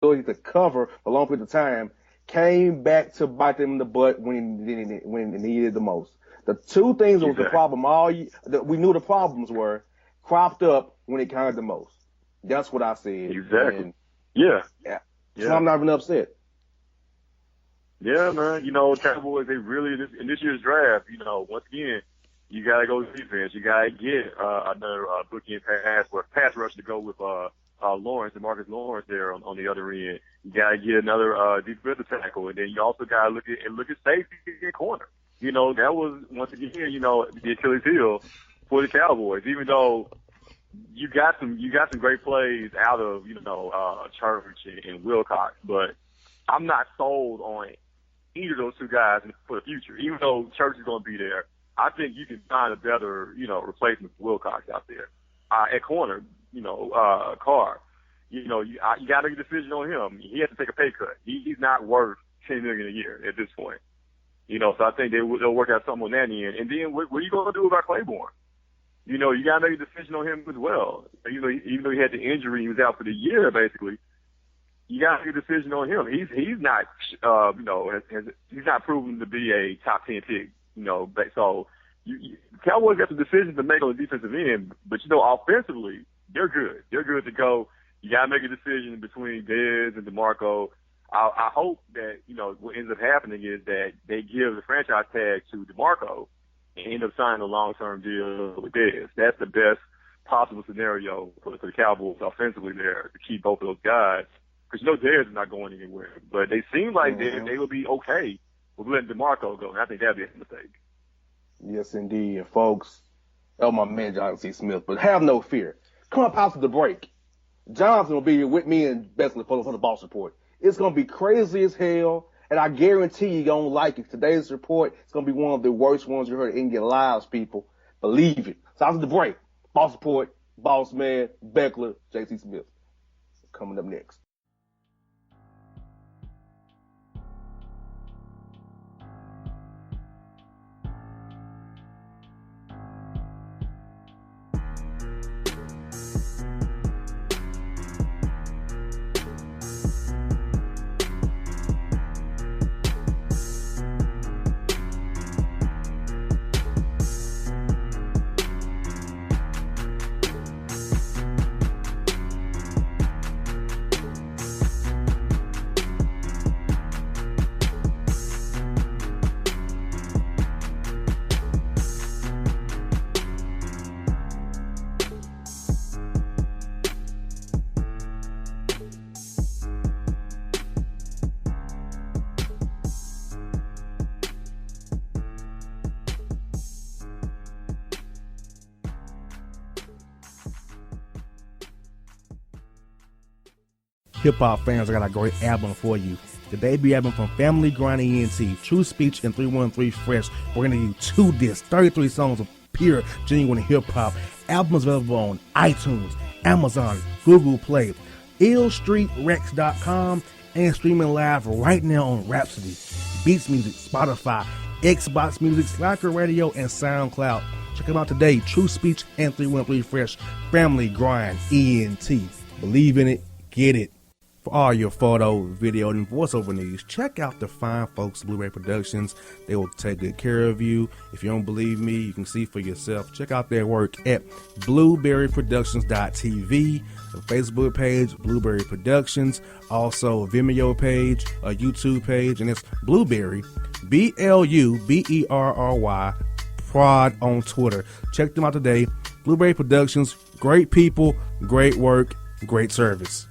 ability to cover for a long period of time came back to bite them in the butt when it needed the most. The two things that was the problem that we knew the problems were cropped up when it counted the most. That's what I said. Exactly. And yeah. So I'm not even upset. Yeah, man. Cowboys, they really, in this year's draft, once again, you got to go defense. You got to get another bookend pass rush to go with Lawrence, DeMarcus Lawrence there on the other end. You got to get another defensive tackle, and then you also got to look at safety and corner. That was once again, the Achilles heel for the Cowboys. Even though you got some great plays out of Church and Wilcox, but I'm not sold on either of those two guys for the future. Even though Church is going to be there, I think you can find a better replacement for Wilcox out there at corner. Carr. You got to make a decision on him. He has to take a pay cut. He's not worth $10 million a year at this point. So I think they'll work out something on that end. And then what are you going to do about Claiborne? You got to make a decision on him as well. Even though he had the injury, he was out for the year basically. You got to make a decision on him. He's not, he's not proven to be a top 10 pick. So Cowboys got some decisions to make on the defensive end, but offensively they're good. They're good to go. You got to make a decision between Dez and DeMarco. I hope that, what ends up happening is that they give the franchise tag to DeMarco and end up signing a long-term deal with Dez. That's the best possible scenario for the Cowboys offensively there to keep both of those guys. Because Dez is not going anywhere. But they seem like they will be okay with letting DeMarco go, and I think that would be a mistake. Yes, indeed. And folks, my man Johnathan Smith, but have no fear. Come up after the break. Johnathan will be here with me and Beckler for the Boss Report. It's going to be crazy as hell, and I guarantee you're going to like it. Today's report is going to be one of the worst ones you heard in your lives, people. Believe it. So after the break, Boss Report, Boss Man, Beckler, JC Smith. Coming up next. Hip-hop fans, I got a great album for you. The debut album from Family Grind ENT, TrueSpeech and 313 Fresh. We're going to give you 2 discs, 33 songs of pure, genuine hip-hop. Album is available on iTunes, Amazon, Google Play, illstreetrex.com, and streaming live right now on Rhapsody, Beats Music, Spotify, Xbox Music, Slacker Radio, and SoundCloud. Check them out today, TrueSpeech and 313 Fresh, Family Grind ENT. Believe in it, get it. For all your photo, video, and voiceover needs, check out the fine folks Blu-ray Productions. They will take good care of you. If you don't believe me, you can see for yourself. Check out their work at blueberryproductions.tv, a Facebook page, Blueberry Productions, also a Vimeo page, a YouTube page, and it's Blueberry, BLUBERRY, Prod on Twitter. Check them out today. Blueberry Productions, great people, great work, great service.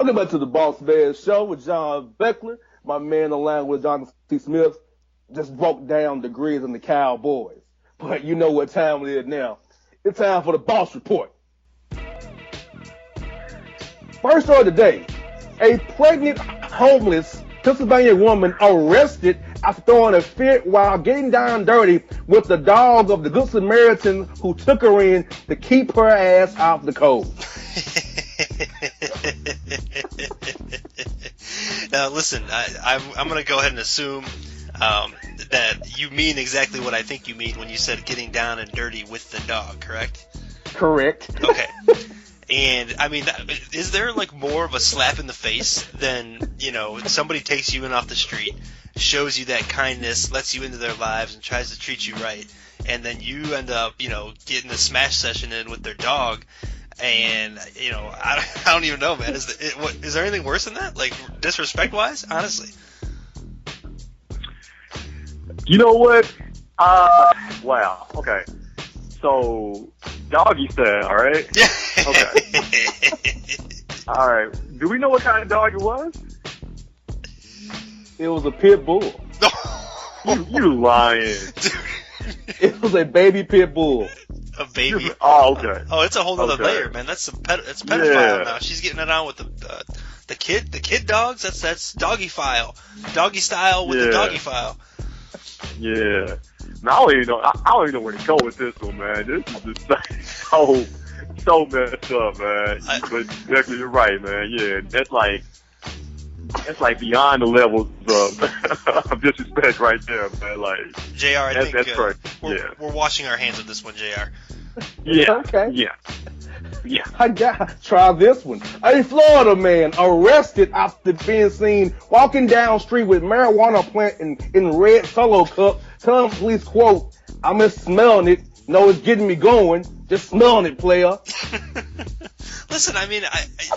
Welcome back to the Bossman Show with John Beckler. My man along with Jonathan T. Smith just broke down the Grizz and the Cowboys. But you know what time it is now. It's time for the Boss Report. First story today. A pregnant, homeless Pennsylvania woman arrested after throwing a fit while getting down dirty with the dog of the Good Samaritan who took her in to keep her ass out the cold. Now, listen, I'm going to go ahead and assume that you mean exactly what I think you mean when you said getting down and dirty with the dog, correct? Correct. Okay. And, I mean, is there, like, more of a slap in the face than, you know, somebody takes you in off the street, shows you that kindness, lets you into their lives, and tries to treat you right, and then you end up, you know, getting a smash session in with their dog, and, you know, I don't even know, man. Is there anything worse than that? Like, disrespect-wise? Honestly. You know what? Wow. Okay. So, doggy style, all right? Yeah. Okay. All right. Do we know what kind of dog it was? It was a pit bull. You lying. It was a baby pit bull. A baby. Oh, okay. Oh, it's a whole other Okay. layer, man. That's it's pedophile Yeah. now. She's getting it on with the kid dogs. That's doggy style with the Yeah. doggy file. Yeah. Now, I don't even know where to go with this one, man. This is just so messed up, man. But definitely, you're right, man. Yeah, that's like beyond the levels of disrespect right there, man. Like, JR, I think that's right. we're washing our hands of this one, JR. Yeah. Okay. Yeah. I got try this one. A Florida man arrested after being seen walking down street with marijuana plant in red solo cup. Telling police, quote, "I'm just smelling it. No, it's getting me going. Just smelling it, player." Listen, I mean,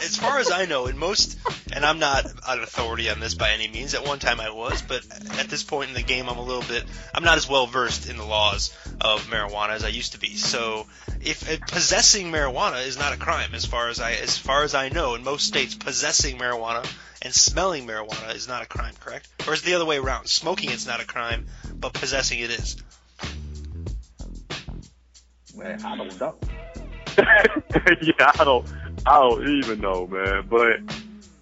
as far as I know, and I'm not an authority on this by any means. At one time I was, but at this point in the game, I'm not as well versed in the laws of marijuana as I used to be. So, if possessing marijuana is not a crime, as far as I know, in most states, possessing marijuana and smelling marijuana is not a crime, correct? Or is it the other way around? Smoking it's not a crime, but possessing it is. Man, I don't know. Yeah, I don't even know, man. But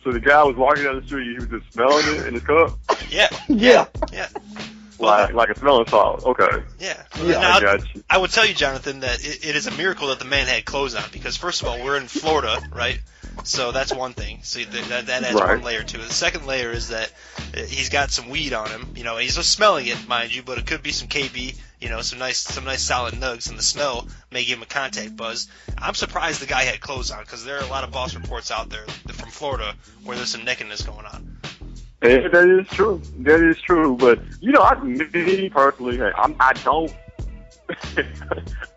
so the guy was walking down the street, he was just smelling it in his cup, Yeah. Yeah. like a smelling salt. Okay. Yeah. Yeah, Now, I got you. I would tell you, Jonathan, that it is a miracle that the man had clothes on, because first of all, we're in Florida, right? So that's one thing. So that adds Right. one layer to it. The second layer is that he's got some weed on him. You know, he's just smelling it, mind you, but it could be some KB. You know, some nice solid nugs, and the smell may give him a contact buzz. I'm surprised the guy had clothes on, because there are a lot of boss reports out there from Florida where there's some nakedness going on. Yeah, that is true. That is true. But me personally, I don't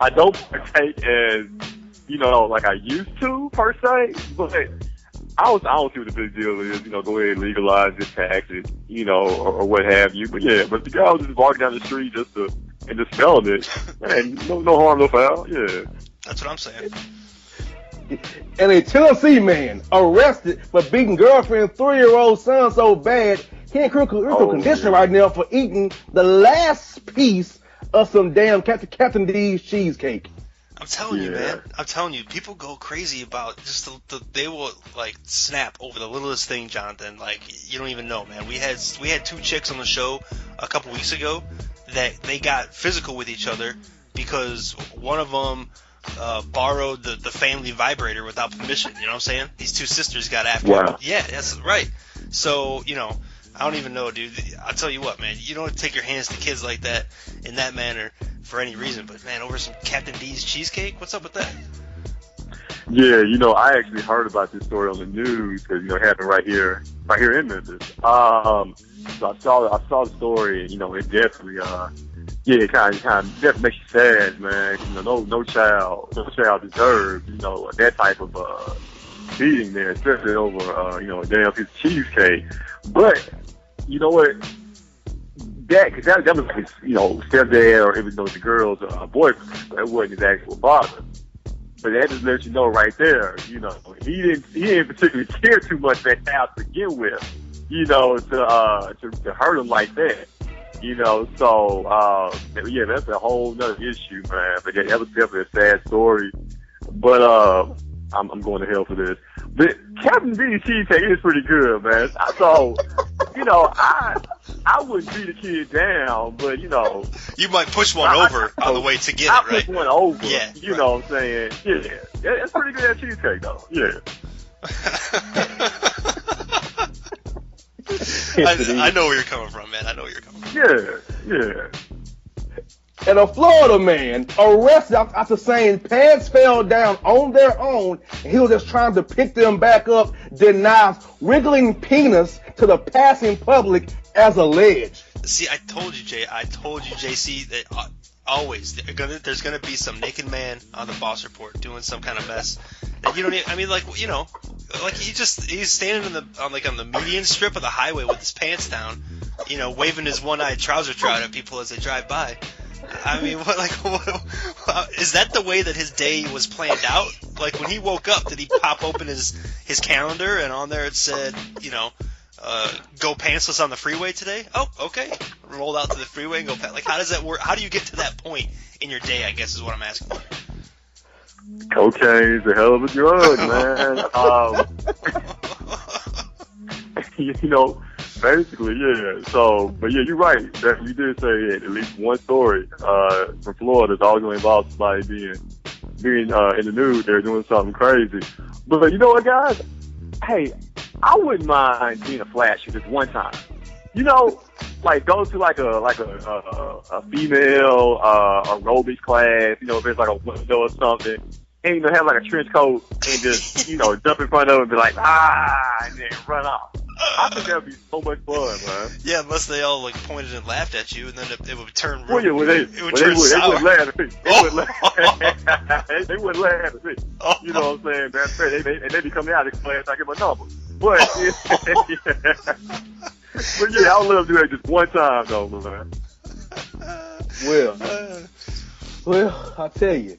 I don't partake as like I used to per se. But I don't see what the big deal is. Go ahead and legalize it, tax it, or what have you. But yeah, but the guy was just walking down the street and just smelling it, man, no harm, no foul. Yeah, That's what I'm saying. And a Tennessee man arrested for beating girlfriend's 3-year-old son so bad he in critical condition right now for eating the last piece of some damn Captain D's cheesecake. I'm telling you, Yeah. man. I'm telling you, people go crazy about just they will like snap over the littlest thing, Jonathan. Like, you don't even know, man. We had 2 chicks on the show a couple weeks ago that they got physical with each other because one of them borrowed the family vibrator without permission. You know what I'm saying? These 2 sisters got after Wow. him. Yeah, that's right. So, I don't even know, dude. I'll tell you what, man. You don't take your hands to kids like that in that manner for any reason. But, man, over some Captain D's cheesecake? What's up with that? yeah. I actually heard about this story on the news because it happened right here in Memphis. So I saw the story. It definitely it kind of definitely makes you sad, man. No child deserves that type of beating there, especially over a damn piece of cheesecake. But you know what? That was his stepdad, or even though the girl's boyfriend, that wasn't his actual father. But that just lets you know right there, you know, he didn't particularly care too much that house to begin with, you know, to hurt him like that. You know, so yeah, that's a whole nother issue, man. But that was definitely a sad story. But I'm going to hell for this. But Captain B's cheesecake is pretty good, man. So, you know, I wouldn't beat a kid down, but you know, you might push one over on the way to get it, right? Push one over. Yeah, you know what I'm saying? Yeah, it's pretty good at cheesecake though. Yeah. I know where you're coming from, man. I know where you're coming from. Yeah. And a Florida man arrested after saying pants fell down on their own and he was just trying to pick them back up, denies wiggling penis to the passing public as alleged. See, I told you, JC, that always there's gonna be some naked man on the Boss Report doing some kind of mess. And you don't even, I mean, like, you know, like he's standing on the median strip of the highway with his pants down, you know, waving his one-eyed trouser trout at people as they drive by. I mean, what, is that the way that his day was planned out? Like, when he woke up, did he pop open his calendar and on there it said, you know, go pantsless on the freeway today? Oh, okay. Rolled out to the freeway and go like, how does that work? How do you get to that point in your day, I guess is what I'm asking you. Cocaine's a hell of a drug, man. You know, basically, yeah. So, but yeah, you're right. That you did say at least one story from Florida that's all going to involve somebody being in the nude. They're doing something crazy. But you know what, guys? Hey, I wouldn't mind being a flasher just one time. You know, like go to like a female aerobics class. You know, if there's like a window or something, and you know have like a trench coat and just you know jump in front of it and be like and then run off. I think that'd be so much fun, man. Yeah, unless they all like pointed and laughed at you, and then it would turn. Well, yeah, it would turn sour. They wouldn't laugh at me. They wouldn't laugh at me. You know what I'm saying? That's fair. They be coming out of class. I give them a number. But but yeah, I would love to do that just one time, though, man. Well, I tell you,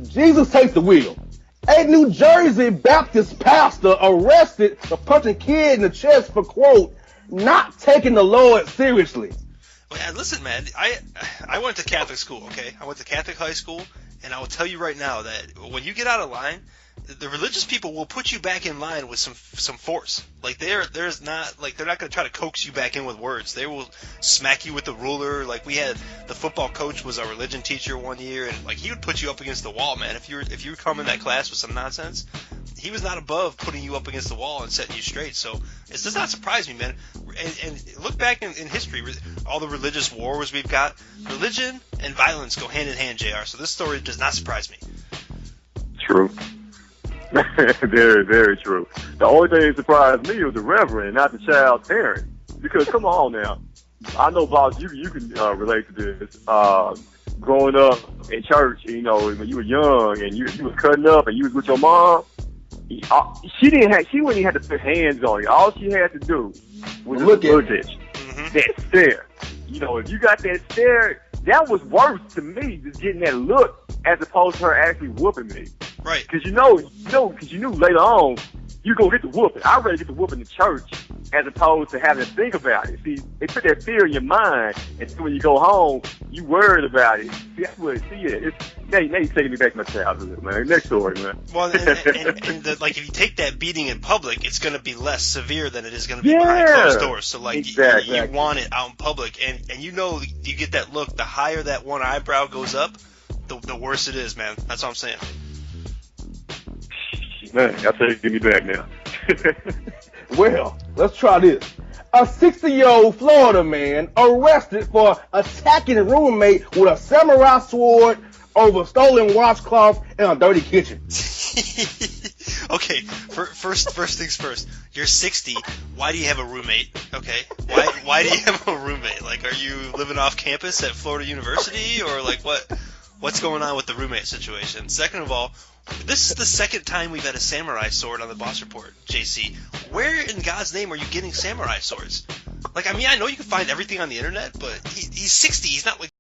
Jesus takes the wheel. A New Jersey Baptist pastor arrested for punching kid in the chest for, quote, not taking the Lord seriously. Well, listen, man, I went to Catholic school, okay? I went to Catholic high school, and I will tell you right now that when you get out of line, the religious people will put you back in line with some force. Like there's not like they're not going to try to coax you back in with words. They will smack you with the ruler. Like we had the football coach was a religion teacher one year, and like he would put you up against the wall, man. If you come in that class with some nonsense, he was not above putting you up against the wall and setting you straight. So it does not surprise me, man. And look back in history, all the religious wars we've got, religion and violence go hand in hand, JR. So this story does not surprise me. True. Very, very true. The only thing that surprised me was the reverend, not the child's parent. Because come on now, I know, boss, you can relate to this. Growing up in church, you know, when you were young and you was cutting up and you was with your mom, she wouldn't even have to put hands on you. All she had to do was look at that stare. You know, if you got that stare, that was worse to me, just getting that look as opposed to her actually whooping me. Right. Because you knew later on you gonna get the whooping. I'd rather get the whooping in church as opposed to having to think about it. See, they put that fear in your mind, and then when you go home, you worried about it. See, that's what. See, yeah, now you're taking me back to my childhood, man. Next story, man. Well, and like if you take that beating in public, it's going to be less severe than it is going to be behind closed doors. So like exactly. You want it out in public, and you know you get that look. The higher that one eyebrow goes up, the worse it is, man. That's what I'm saying. Man, I tell you, give me back now. Well, let's try this. A 60-year-old Florida man arrested for attacking a roommate with a samurai sword over stolen washcloth in a dirty kitchen. Okay, first things first. You're 60. Why do you have a roommate? Okay, why do you have a roommate? Like, are you living off campus at Florida University, or like what's going on with the roommate situation? Second of all, this is the second time we've had a samurai sword on the Boss Report, JC. Where in God's name are you getting samurai swords? Like, I mean, I know you can find everything on the internet, but he's 60. He's not like